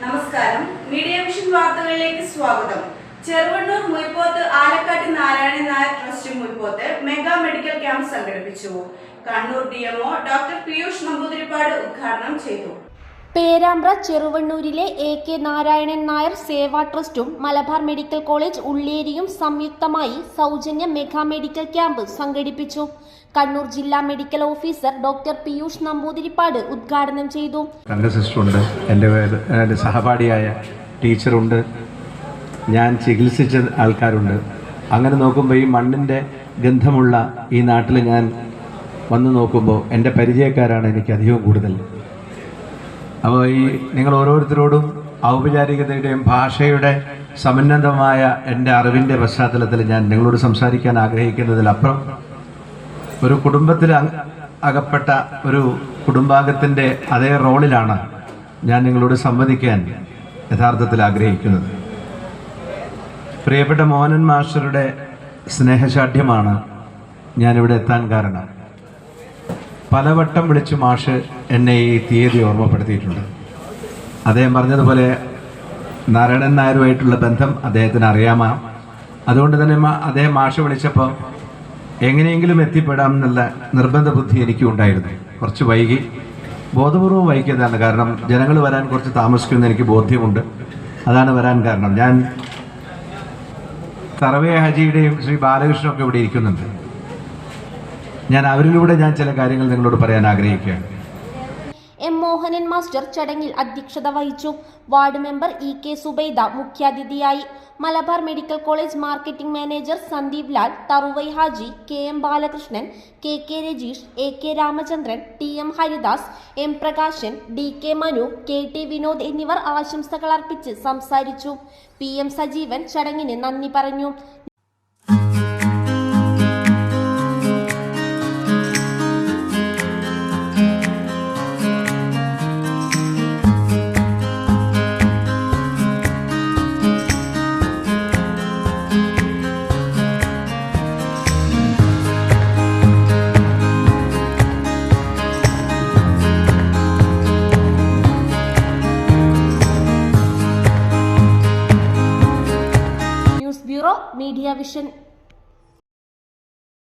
നമസ്കാരം. Media Vision വാർത്തകളിലേക്ക് സ്വാഗതം. Cheruvannur Muyipoth Alakkatt Narayanan Nair trust Muyipoth mega medical camp സംഘടിപ്പിച്ചു. കണ്ണൂർ ഡിഎംഒ ഡോക്ടർ പീയൂഷ് നമ്പൂതിരിപ്പാട് ഉദ്ഘാടനം ചെയ്തു. പേരാമ്പ്ര ചെറുവണ്ണൂരിലെ AK നാരായണൻ നായർ സേവാ ട്രസ്റ്റും മലബാർ മെഡിക്കൽ കോളേജ് ഉള്ളേരിയും സംയുക്തമായി സൗജന്യ മെഗാ മെഡിക്കൽ ക്യാമ്പ് സംഘടിപ്പിച്ചു. കണ്ണൂർ ജില്ലാ medical officer doctor Piyush Namboothiripad ഉദ്ഘാടനം ചെയ്തു. സിസ്റ്ററുണ്ട്, എൻ്റെ സഹപാഠിയായ ടീച്ചറുണ്ട്, ഞാൻ ചികിത്സിച്ച ആൾക്കാരുണ്ട്. അങ്ങനെ നോക്കുമ്പോൾ ഈ മണ്ണിൻ്റെ ഗന്ധമുള്ള ഈ നാട്ടിൽ ഞാൻ വന്നു നോക്കുമ്പോൾ എൻ്റെ പരിചയക്കാരാണ് എനിക്ക് അധികവും കൂടുതൽ. അപ്പോൾ ഈ നിങ്ങൾ ഓരോരുത്തരോടും ഔപചാരികതയുടെയും ഭാഷയുടെ സമന്നതമായ എൻ്റെ അറിവിൻ്റെ പശ്ചാത്തലത്തിൽ ഞാൻ നിങ്ങളോട് സംസാരിക്കാൻ ആഗ്രഹിക്കുന്നതിലപ്പുറം ഒരു കുടുംബത്തിൽ അകപ്പെട്ട ഒരു കുടുംബാംഗത്തിൻ്റെ അതേ റോളിലാണ് ഞാൻ നിങ്ങളോട് സംവദിക്കാൻ യഥാർത്ഥത്തിൽ ആഗ്രഹിക്കുന്നത്. പ്രിയപ്പെട്ട മോഹനൻ മാസ്റ്ററുടെ സ്നേഹശാഠ്യമാണ് ഞാനിവിടെ എത്താൻ കാരണം. പലവട്ടം വിളിച്ച് മാഷ് എന്നെ ഈ തീയതി ഓർമ്മപ്പെടുത്തിയിട്ടുണ്ട്. അദ്ദേഹം പറഞ്ഞതുപോലെ നാരായണൻ നായരുമായിട്ടുള്ള ബന്ധം അദ്ദേഹത്തിന് അറിയാമോ. അതുകൊണ്ട് തന്നെ അദ്ദേഹം മാഷ് വിളിച്ചപ്പോൾ എങ്ങനെയെങ്കിലും എത്തിപ്പെടാം എന്നുള്ള നിർബന്ധ ബുദ്ധി എനിക്കും ഉണ്ടായിരുന്നു. കുറച്ച് വൈകി, ബോധപൂർവം വൈകിയതാണ്. കാരണം ജനങ്ങൾ വരാൻ കുറച്ച് താമസിക്കുമെന്ന് എനിക്ക് ബോധ്യമുണ്ട്. അതാണ് വരാൻ കാരണം. ഞാൻ തറവേ ഹാജിയുടെയും ശ്രീ ബാലകൃഷ്ണനൊക്കെ ഇവിടെ ഇരിക്കുന്നുണ്ട്. ഞാൻ അവരിലൂടെ ചില കാര്യങ്ങൾ നിങ്ങളോട് പറയാൻ ആഗ്രഹിക്കുകയാണ്. M. മോഹനൻ മാസ്റ്റർ ചടങ്ങിൽ അധ്യക്ഷത വഹിച്ചു. വാർഡ് മെമ്പർ EK സുബൈദ മുഖ്യാതിഥിയായി. Malabar medical college marketing manager Sandeep Lal, Tharuvai Haji, KM Balakrishnan, KK Rajeesh, AK Ramachandran, TM Haridas, M Prakashan, DK Manu, KT Vinod എന്നിവർ ആശംസകൾ അർപ്പിച്ച് സംസാരിച്ചു. PM സജീവൻ ചടങ്ങിന് നന്ദി പറഞ്ഞു. News bureau, media vision.